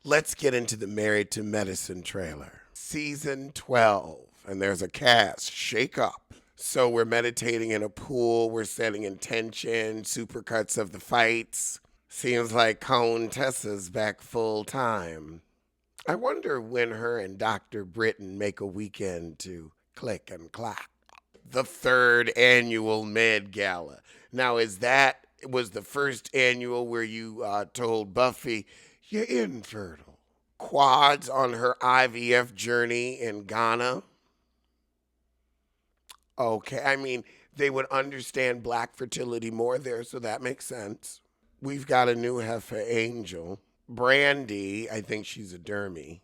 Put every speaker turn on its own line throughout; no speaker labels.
Let's get into the Married to Medicine trailer. Season 12, and there's a cast shake up. So we're meditating in a pool, we're setting intention, supercuts of the fights. Seems like Countessa's back full time. I wonder when her and Dr. Britton make a weekend to click and clack. The third annual Med Gala. Now, was the first annual where you told Buffy, you're infertile? Quads on her IVF journey in Ghana. Okay, I mean, they would understand black fertility more there, so that makes sense. We've got a new heifer angel. Brandy, I think she's a dermy.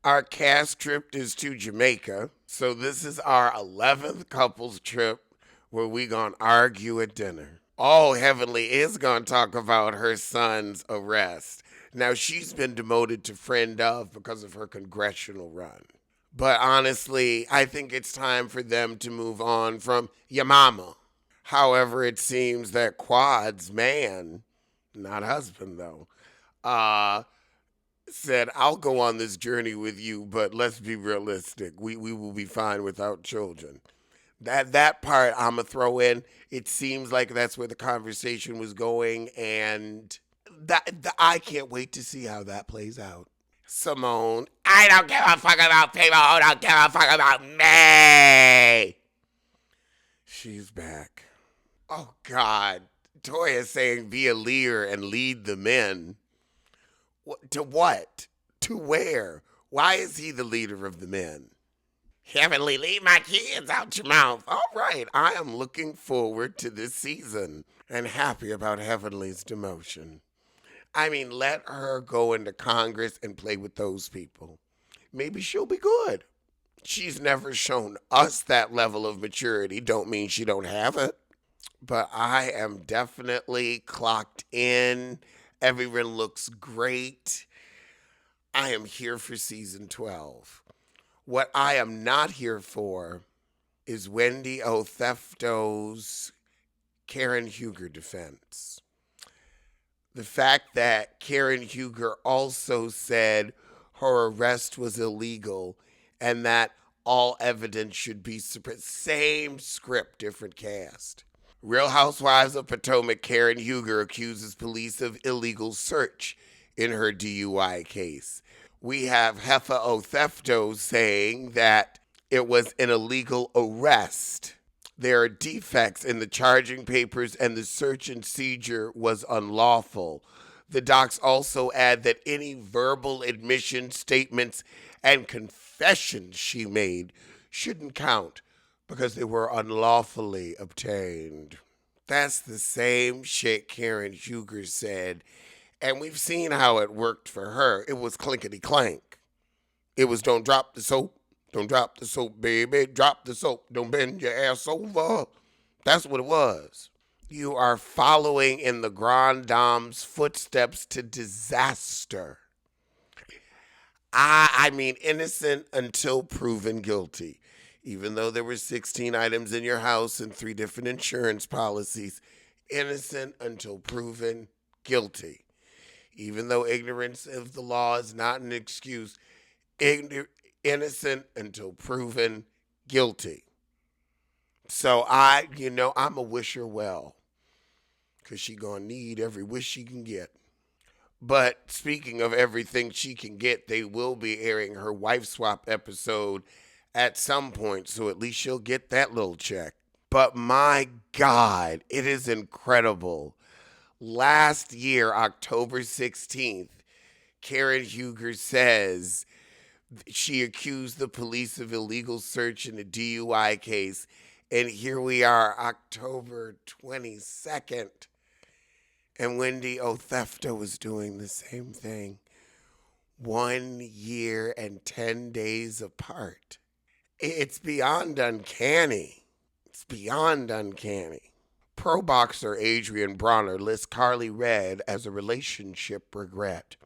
Our cast trip is to Jamaica, so this is our 11th couples trip where we gonna argue at dinner. Oh, Heavenly is gonna talk about her son's arrest. Now, she's been demoted to friend of because of her congressional run. But honestly, I think it's time for them to move on from your mama. However, it seems that Quad's man, not husband though, said, I'll go on this journey with you, but let's be realistic. We will be fine without children. That part I'm going to throw in. It seems like that's where the conversation was going, and I can't wait to see how that plays out. Simone, I don't give a fuck about people who don't give a fuck about me. She's back. Oh, God. Toya saying be a leader and lead the men. To what? To where? Why is he the leader of the men? Heavenly, leave my kids out your mouth. All right, I am looking forward to this season and happy about Heavenly's demotion. I mean, let her go into Congress and play with those people. Maybe she'll be good. She's never shown us that level of maturity. Don't mean she don't have it. But I am definitely clocked in. Everyone looks great. I am here for season 12. What I am not here for is Wendy Osefo's Karen Huger defense. The fact that Karen Huger also said her arrest was illegal and that all evidence should be suppressed. Same script, different cast. Real Housewives of Potomac Karen Huger accuses police of illegal search in her DUI case. We have Hefa Osefo saying that it was an illegal arrest. There are defects in the charging papers and the search and seizure was unlawful. The docs also add that any verbal admission statements and confessions she made shouldn't count because they were unlawfully obtained. That's the same shit Karen Huger said, and we've seen how it worked for her. It was clinkety clank. It was don't drop the soap, don't drop the soap, baby, drop the soap, don't bend your ass over. That's what it was. You are following in the Grand Dame's footsteps to disaster. I mean, innocent until proven guilty. Even though there were 16 items in your house and 3 different insurance policies, innocent until proven guilty. Even though ignorance of the law is not an excuse, innocent until proven guilty. So I'm a wish her well, because she gonna need every wish she can get. But speaking of everything she can get, they will be airing her wife swap episode at some point, so at least she'll get that little check. But my God, it is incredible. Last year, October 16th, Karen Huger says she accused the police of illegal search in a DUI case, and here we are, October 22nd, and Wendy Osefo is doing the same thing. 1 year and 10 days apart. It's beyond uncanny. It's beyond uncanny. Pro boxer Adrian Bronner lists Carly Red as a relationship regret.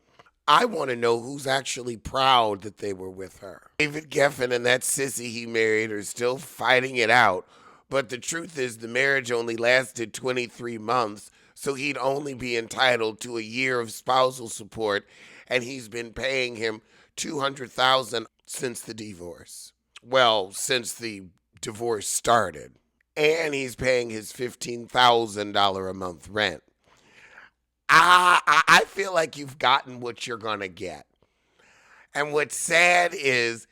I want to know who's actually proud that they were with her. David Geffen and that sissy he married are still fighting it out, but the truth is the marriage only lasted 23 months, so he'd only be entitled to a year of spousal support and he's been paying him $200,000 since the divorce. Well, since the divorce started. And he's paying his $15,000 a month rent. I feel like you've gotten what you're going to get. And what's sad is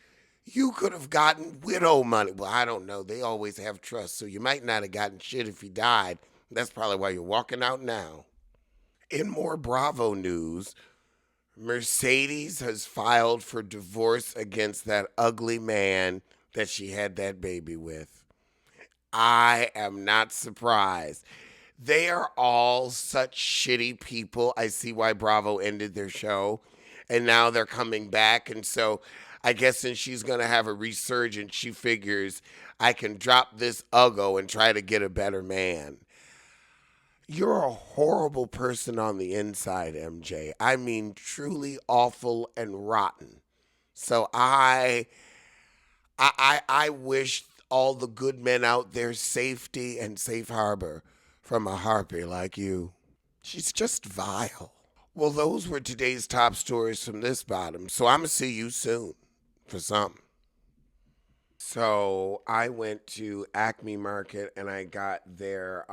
you could have gotten widow money. Well, I don't know. They always have trust, so you might not have gotten shit if he died. That's probably why you're walking out now. In more Bravo news, Mercedes has filed for divorce against that ugly man that she had that baby with. I am not surprised. They are all such shitty people. I see why Bravo ended their show. And now they're coming back. And so I guess since she's going to have a resurgence, she figures I can drop this uggo and try to get a better man. You're a horrible person on the inside, MJ. I mean, truly awful and rotten. So I wish all the good men out there safety and safe harbor from a harpy like you. She's just vile. Well, those were today's top stories from this bottom. So I'm going to see you soon for something. So I went to Acme Market and I got their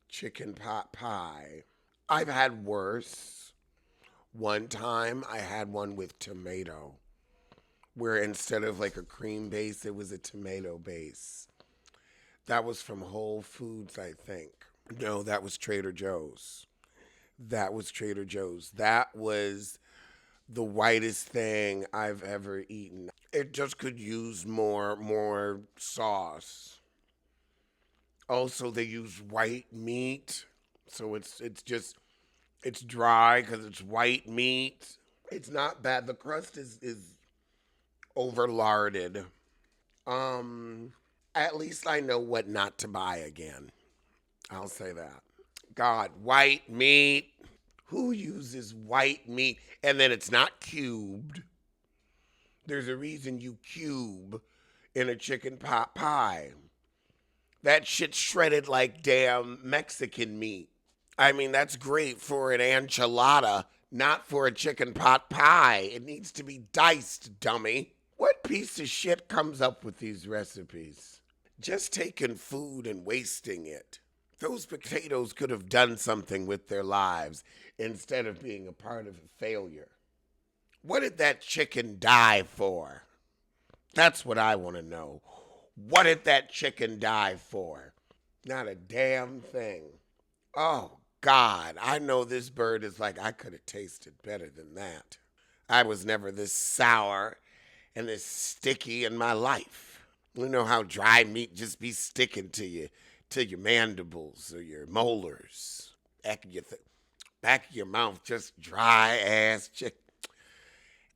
chicken pot pie. I've had worse. One time I had one with tomato, where instead of like a cream base, it was a tomato base. That was from Whole Foods, I think. No, that was Trader Joe's. That was Trader Joe's. That was the whitest thing I've ever eaten. It just could use more sauce. Also, they use white meat, so it's dry because it's white meat. It's not bad. The crust is over larded. At least I know what not to buy again. I'll say that. God, white meat. Who uses white meat? And then it's not cubed. There's a reason you cube in a chicken pot pie. That shit's shredded like damn Mexican meat. I mean, that's great for an enchilada, not for a chicken pot pie. It needs to be diced, dummy. What piece of shit comes up with these recipes? Just taking food and wasting it. Those potatoes could have done something with their lives instead of being a part of a failure. What did that chicken die for? That's what I want to know. What did that chicken die for? Not a damn thing. Oh, God, I know this bird is like, I could have tasted better than that. I was never this sour and this sticky in my life. You know how dry meat just be sticking to your mandibles or your molars. Back of your mouth, just dry ass chicken.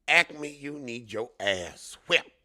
Acme, you need your ass whipped.